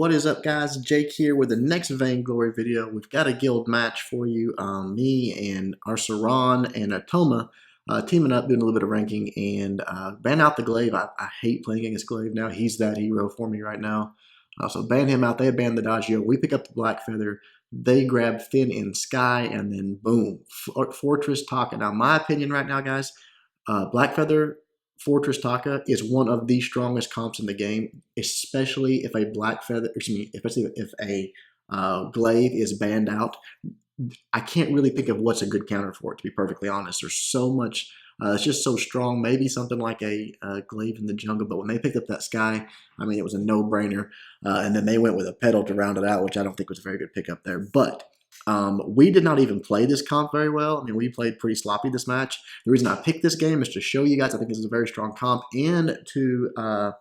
What is up, guys? Jake here with the next Vainglory video. We've got a guild match for you. Me and our Saran and Atoma teaming up, doing a little bit of ranking, and ban out the glaive. I hate playing against glaive now. He's that hero for me right now. So ban him out. They banned the Dodgio. We pick up the Blackfeather. They grab Finn in Sky, and then boom, Fortress Taka. Now, my opinion right now, guys, Blackfeather Fortress Taka is one of the strongest comps in the game, especially if a especially if a glaive is banned out. I can't really think of what's a good counter for it, to be perfectly honest. There's so much, it's just so strong. Maybe something like a glaive in the jungle, but when they picked up that Sky, I mean, it was a no-brainer. And then they went with a pedal to round it out, which I don't think was a very good pickup there. But we did not even play this comp very well. I mean, we played pretty sloppy this match. The reason I picked this game is to show you guys I think this is a very strong comp, and to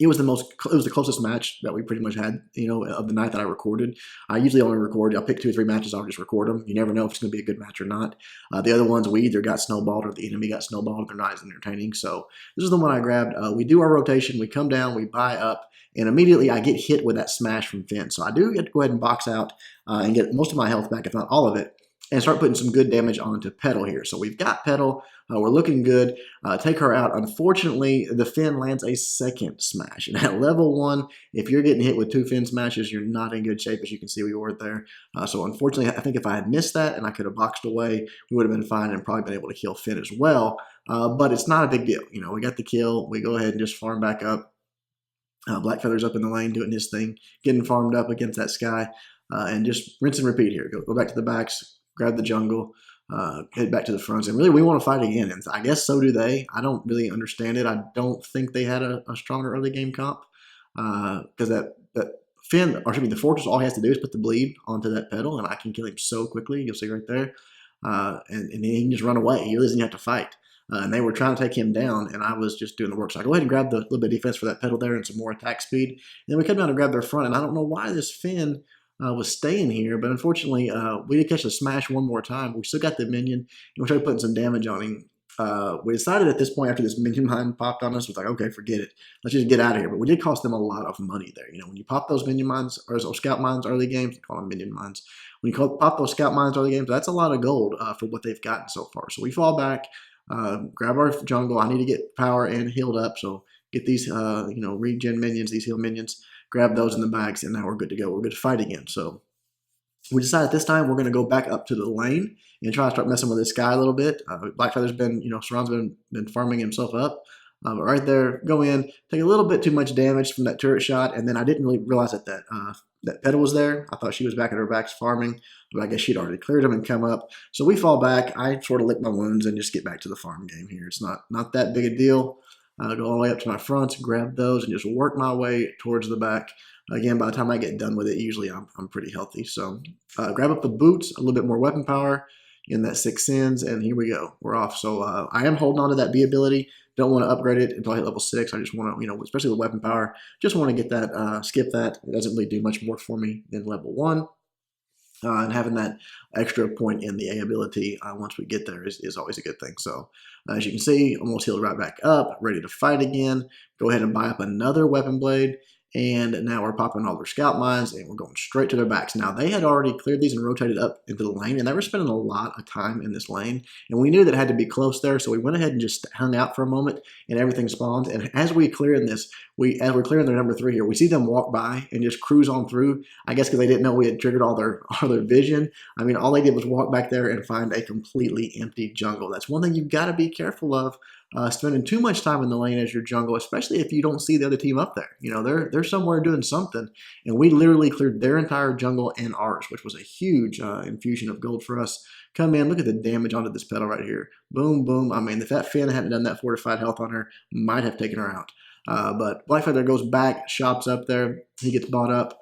it was the closest match that we pretty much had, of the night that I recorded. I usually only record, I'll pick 2 or 3 matches, I'll just record them. You never know if it's going to be a good match or not. The other ones, we either got snowballed or the enemy got snowballed. They're not as entertaining. So this is the one I grabbed. We do our rotation, we come down, we buy up, and immediately I get hit with that smash from Finn. So I do get to go ahead and box out and get most of my health back, if not all of it, and start putting some good damage onto Petal here. So we've got Petal. We're looking good. Take her out. Unfortunately, the Finn lands a second smash. And at level 1, if you're getting hit with 2 Finn smashes, you're not in good shape, as you can see we were there. So unfortunately, I think if I had missed that and I could have boxed away, we would have been fine and probably been able to kill Finn as well. But it's not a big deal. We got the kill. We go ahead and just farm back up. Blackfeather's up in the lane doing his thing, getting farmed up against that Sky. And just rinse and repeat here. Go back to the backs, grab the jungle, head back to the fronts, and really we want to fight again, and I guess so do they. I don't really understand it. I don't think they had a stronger early game comp, because that Finn, or excuse me, the Fortress, all he has to do is put the bleed onto that pedal, and I can kill him so quickly. You'll see right there, and he can just run away. He doesn't have to fight. And they were trying to take him down, and I was just doing the work. So I go ahead and grab the little bit of defense for that pedal there and some more attack speed. And then we come down and grab their front, and I don't know why this Finn was staying here, but unfortunately, we did catch the smash one more time. We still got the minion, and we tried putting some damage on him. We decided at this point, after this minion mine popped on us, was like, okay, forget it. Let's just get out of here. But we did cost them a lot of money there. When you pop those minion mines, or those scout mines early games, you call them minion mines. When you pop those scout mines early games, that's a lot of gold for what they've gotten so far. So we fall back, grab our jungle. I need to get power and healed up, so get these, regen minions, these heal minions, grab those in the bags, and now we're good to go. We're good to fight again. So we decided this time we're going to go back up to the lane and try to start messing with this Sky a little bit. Blackfeather's been, Saran's been farming himself up. But right there, go in, take a little bit too much damage from that turret shot, and then I didn't really realize that Petal was there. I thought she was back at her backs farming, but I guess she'd already cleared him and come up. So we fall back. I sort of lick my wounds and just get back to the farm game here. It's not that big a deal. Go all the way up to my fronts, grab those, and just work my way towards the back. Again, by the time I get done with it, usually I'm pretty healthy. So grab up the boots, a little bit more weapon power in that 6 sins, and here we go. We're off. So I am holding on to that B ability. Don't want to upgrade it until I hit level 6. I just want to, especially with weapon power, just want to get that, skip that. It doesn't really do much more for me than level 1. And having that extra point in the A ability once we get there is always a good thing. So as you can see, almost healed right back up, ready to fight again. Go ahead and buy up another weapon blade. And now we're popping all their scout mines, and we're going straight to their backs. Now, they had already cleared these and rotated up into the lane, and they were spending a lot of time in this lane. And we knew that it had to be close there, so we went ahead and just hung out for a moment, and everything spawned. And as we clearing this, as we're clearing their number 3 here, we see them walk by and just cruise on through. I guess because they didn't know we had triggered all their vision. I mean, all they did was walk back there and find a completely empty jungle. That's one thing you've got to be careful of. Spending too much time in the lane as your jungle, especially if you don't see the other team up there. They're somewhere doing something, and we literally cleared their entire jungle and ours, which was a huge infusion of gold for us. Come in, look at the damage onto this pedal right here. Boom, boom. I mean, if that Finn hadn't done that fortified health on her, might have taken her out. But Blackfeather goes back, shops up there. He gets bought up.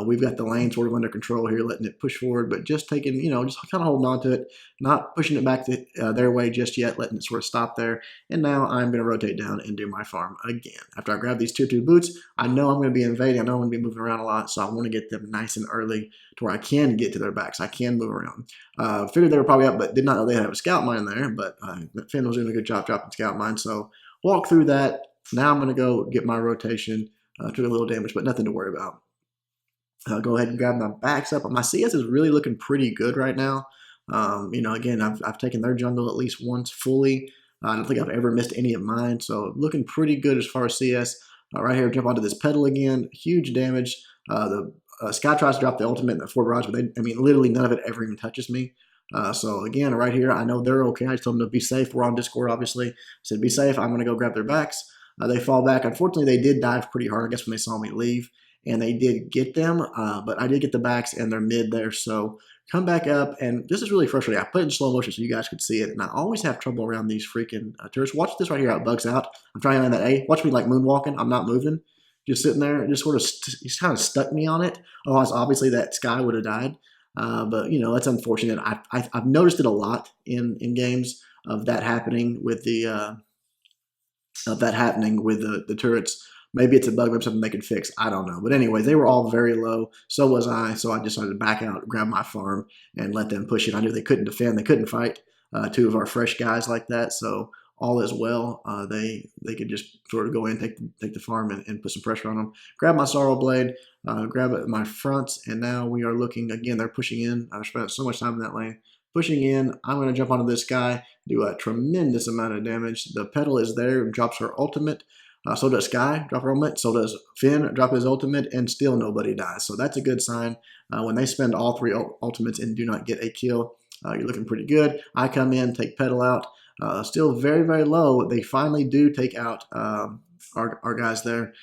We've got the lane sort of under control here, letting it push forward, but just taking, just kind of holding on to it, not pushing it back their way just yet, letting it sort of stop there. And now I'm going to rotate down and do my farm again. After I grab these tier 2 boots, I know I'm going to be invading. I know I'm going to be moving around a lot, so I want to get them nice and early to where I can get to their backs. I can move around. Figured they were probably up, but did not know they had a scout mine there, but Finn was doing a good job dropping scout mine, so walk through that. Now I'm going to go get my rotation, took a little damage, but nothing to worry about. I'll go ahead and grab my backs up. My CS is really looking pretty good right now. Again, I've taken their jungle at least once fully. I don't think I've ever missed any of mine, so looking pretty good as far as CS. Right here, jump onto this pedal again. Huge damage. The Sky tries to drop the ultimate in the Fort Barrage, but literally none of it ever even touches me. So again, right here, I know they're okay. I just told them to be safe. We're on Discord, obviously. I said, be safe. I'm going to go grab their backs. They fall back. Unfortunately, they did dive pretty hard, I guess, when they saw me leave. And they did get them, but I did get the backs and they're mid there. So come back up, and this is really frustrating. I put it in slow motion so you guys could see it, and I always have trouble around these freaking turrets. Watch this right here, how it bugs out. I'm trying to land that A. Watch me like moonwalking. I'm not moving. Just sitting there, just sort of, just kind of stuck me on it. Otherwise, obviously, that Sky would have died. But, that's unfortunate. I've noticed it a lot in games of that happening with the turrets. Maybe it's a bug, maybe something they can fix. I don't know. But anyways, they were all very low. So was I. So I decided to back out, grab my farm, and let them push it. I knew they couldn't defend. They couldn't fight two of our fresh guys like that. So all is well. They could just sort of go in, take the farm, and put some pressure on them. Grab my Sorrow Blade, grab it at my front, and now we are looking again. They're pushing in. I've spent so much time in that lane. Pushing in, I'm going to jump onto this guy, do a tremendous amount of damage. The Petal is there and drops her ultimate. So does Sky drop her ultimate. So does Finn drop his ultimate, and still nobody dies. So that's a good sign. When they spend all three ultimates and do not get a kill, you're looking pretty good. I come in, take Petal out. Still very, very low. They finally do take out our guys there.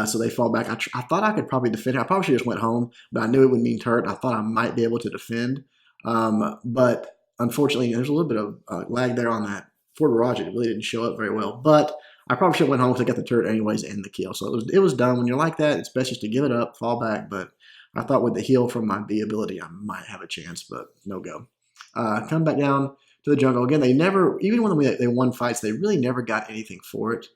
So they fall back. I thought I could probably defend. I probably should have just went home, but I knew it would mean turret. I thought I might be able to defend. But unfortunately, there's a little bit of lag there on that Fort Barrage. It really didn't show up very well. But I probably should have went home to get the turret anyways and the kill. So it was done. When you're like that, it's best just to give it up, fall back. But I thought with the heal from my B ability, I might have a chance, but no go. Come back down to the jungle. Again, they never, even when they won fights, they really never got anything for it.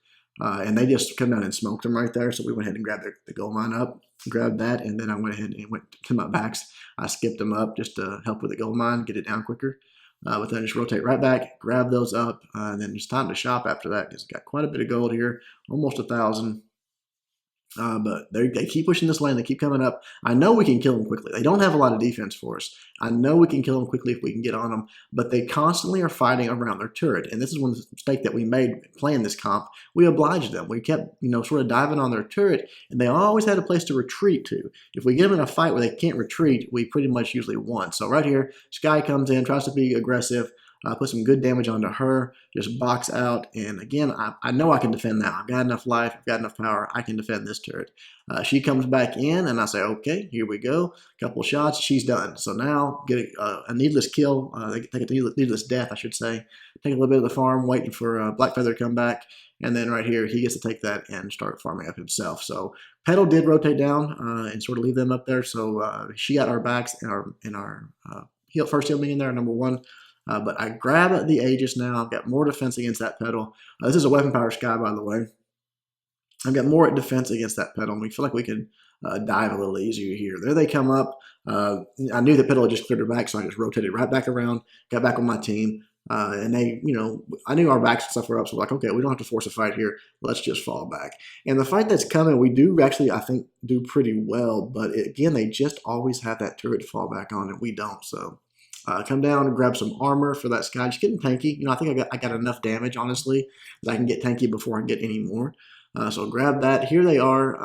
And they just come down and smoked them right there. So we went ahead and grabbed the gold mine up, grabbed that, and then I went ahead and went to my backs. I skipped them up just to help with the gold mine, get it down quicker. But then just rotate right back, grab those up, and then it's time to shop after that because it's got quite a bit of gold here, almost 1,000. But they keep pushing this lane. They keep coming up. I know we can kill them quickly. They don't have a lot of defense for us. I know we can kill them quickly if we can get on them, but they constantly are fighting around their turret. And this is one mistake that we made playing this comp. We obliged them. We kept, sort of diving on their turret, and they always had a place to retreat to. If we get them in a fight where they can't retreat, we pretty much usually won. So right here, Sky comes in, tries to be aggressive. Put some good damage onto her, just box out, and again, I know I can defend now. I've got enough life, I've got enough power, I can defend this turret. She comes back in, and I say, okay, here we go. Couple shots, she's done. So now, get a needless kill, take a needless death, I should say. Take a little bit of the farm, waiting for Blackfeather to come back, and then right here, he gets to take that and start farming up himself. So Petal did rotate down and sort of leave them up there, so she got our backs and our first heal being in there, number one. But I grab the Aegis now. I've got more defense against that Petal. This is a weapon power Sky, by the way. I've got more defense against that Petal, and we feel like we could dive a little easier here. There they come up. I knew the Petal had just cleared her back, so I just rotated right back around, got back on my team. And they, I knew our backs and stuff were up, so we're like, okay, we don't have to force a fight here. Let's just fall back. And the fight that's coming, we do actually, I think, do pretty well. But again, they just always have that turret to fall back on, and we don't, so... come down and grab some armor for that Sky. Just getting tanky. I think I got enough damage, honestly, that I can get tanky before I get any more. So grab that. Here they are,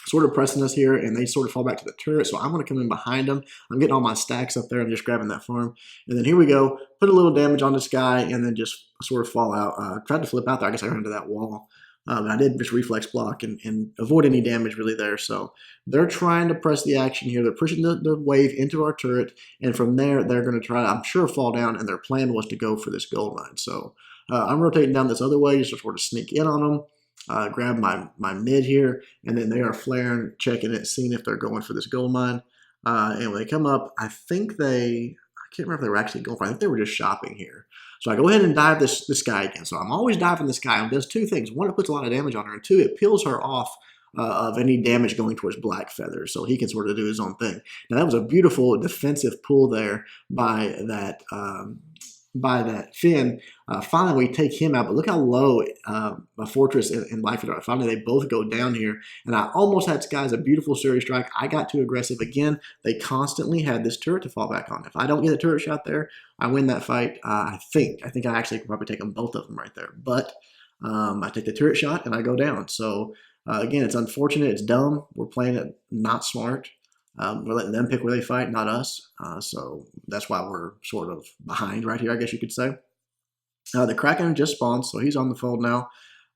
sort of pressing us here, and they sort of fall back to the turret. So I'm going to come in behind them. I'm getting all my stacks up there. I'm just grabbing that farm. And then here we go. Put a little damage on the Sky, and then just sort of fall out. Tried to flip out there. I guess I ran into that wall. I did just reflex block and avoid any damage really there. So they're trying to press the action here. They're pushing the wave into our turret, and from there they're going to try, I'm sure, fall down, and their plan was to go for this gold mine. So I'm rotating down this other way just to sort of sneak in on them, grab my mid here, and then they are flaring, checking it, seeing if they're going for this gold mine. And when they come up, I can't remember if they were actually going for it. I think they were just shopping here. So I go ahead and dive this Sky again. So I'm always diving the Sky. It does two things. One, it puts a lot of damage on her. And two, it peels her off of any damage going towards Blackfeather. So he can sort of do his own thing. Now, that was a beautiful defensive pull there by that by that Finn. Finally, we take him out, but look how low Fortress and Blackfeather are. Finally, they both go down here, and I almost had guys a beautiful series strike. I got too aggressive again. They constantly had this turret to fall back on. If I don't get a turret shot there, I win that fight. I think I actually could probably take them both of them right there, but I take the turret shot and I go down. So again, it's unfortunate. It's dumb. We're playing it not smart. We're letting them pick where they fight, not us. So that's why we're sort of behind right here, I guess you could say. The Kraken just spawned, so he's on the fold now.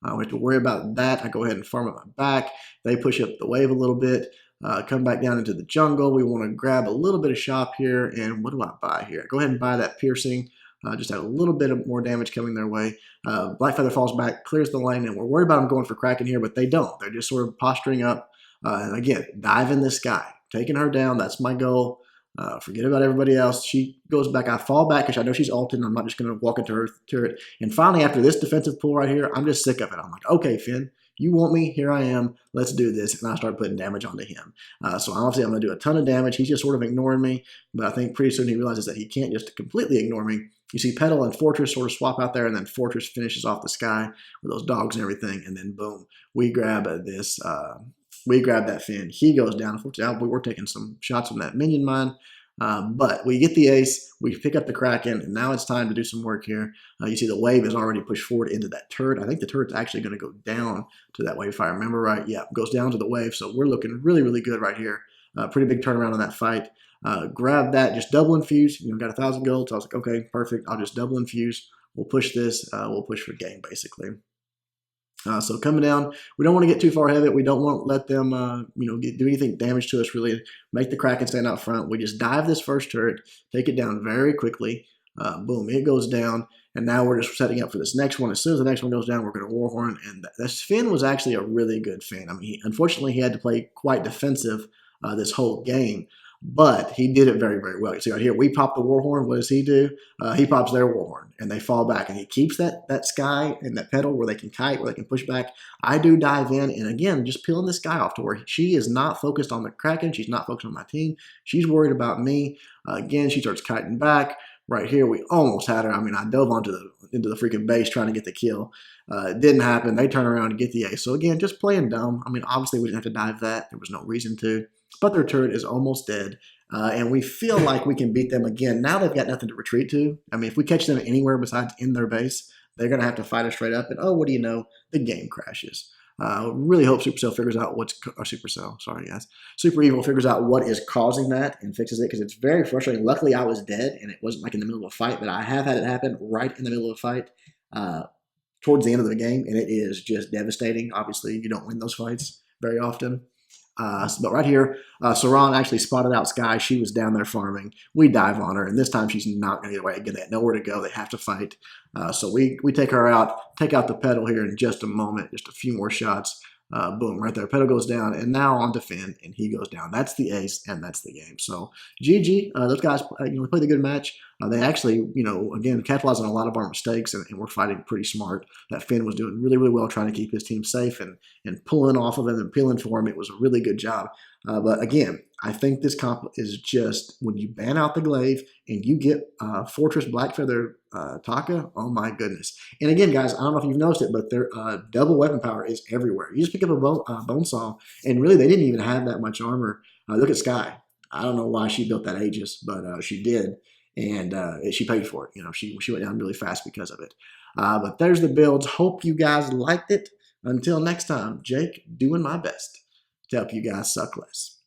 We have to worry about that. I go ahead and farm up my back. They push up the wave a little bit. Come back down into the jungle. We want to grab a little bit of shop here. And what do I buy here? Go ahead and buy that piercing. Just have a little bit of more damage coming their way. Blackfeather falls back, clears the lane, and we're worried about them going for Kraken here, but they don't. They're just sort of posturing up. And again, dive in this guy. Taking her down, that's my goal. Forget about everybody else. She goes back. I fall back because I know she's ulted, and I'm not just going to walk into her turret. And finally, after this defensive pull right here, I'm just sick of it. I'm like, okay, Finn, you want me? Here I am. Let's do this. And I start putting damage onto him. So obviously, I'm going to do a ton of damage. He's just sort of ignoring me. But I think pretty soon he realizes that he can't just completely ignore me. You see Petal and Fortress sort of swap out there, and then Fortress finishes off the sky with those dogs and everything. And then boom, we grab this. We grab that Finn. He goes down. Unfortunately, we're taking some shots from that minion mine. But we get the ace. We pick up the Kraken, and now it's time to do some work here. You see the wave is already pushed forward into that turret. I think the turret's actually going to go down to that wave, if I remember right. Yeah, it goes down to the wave, so we're looking really, really good right here. Pretty big turnaround on that fight. Grab that, just double infuse. Got 1,000 gold, so I was like, okay, perfect. I'll just double infuse. We'll push this. We'll push for game, basically. So coming down, we don't want to get too far ahead of it. We don't want to let them, do anything damage to us, really. Make the Kraken stand out front. We just dive this first turret, take it down very quickly. Boom, it goes down. And now we're just setting up for this next one. As soon as the next one goes down, we're going to Warhorn. And this Finn was actually a really good Finn. I mean, unfortunately, he had to play quite defensive this whole game. But he did it very, very well. You see right here, we pop the Warhorn. What does he do? He pops their Warhorn, and they fall back. And he keeps that sky and that Petal where they can kite, where they can push back. I do dive in, and again, just peeling this guy off to where she is not focused on the Kraken. She's not focused on my team. She's worried about me. Again, she starts kiting back. Right here, we almost had her. I mean, I dove into the freaking base trying to get the kill. It didn't happen. They turn around and get the ace. So again, just playing dumb. I mean, obviously, we didn't have to dive that. There was no reason to. But their turret is almost dead, and we feel like we can beat them again. Now they've got nothing to retreat to. I mean, if we catch them anywhere besides in their base, they're going to have to fight us straight up, and oh, what do you know? The game crashes. Really hope Supercell figures out Super Evil figures out what is causing that and fixes it, because it's very frustrating. Luckily, I was dead, and it wasn't like in the middle of a fight, but I have had it happen right in the middle of a fight towards the end of the game, and it is just devastating. Obviously, you don't win those fights very often. But right here, Saran actually spotted out Sky. She was down there farming. We dive on her, and this time she's not going to get away. Again, they have nowhere to go. They have to fight. So we take her out, take out the Petal here in just a moment, just a few more shots. Boom, right there. Petal goes down, and now on to Finn, and he goes down. That's the ace, and that's the game. So GG. Those guys, played a good match. They actually, again, capitalized on a lot of our mistakes, and we're fighting pretty smart. That Finn was doing really, really well trying to keep his team safe and pulling off of him and peeling for him. It was a really good job. But again, I think this comp is just when you ban out the glaive and you get Fortress Blackfeather Taka, oh my goodness. And again, guys, I don't know if you've noticed it, but their double weapon power is everywhere. You just pick up a bone saw, and really they didn't even have that much armor. Look at Sky. I don't know why she built that Aegis, but she did. And she paid for it. She went down really fast because of it. But there's the builds. Hope you guys liked it. Until next time, Jake, doing my best to help you guys suck less.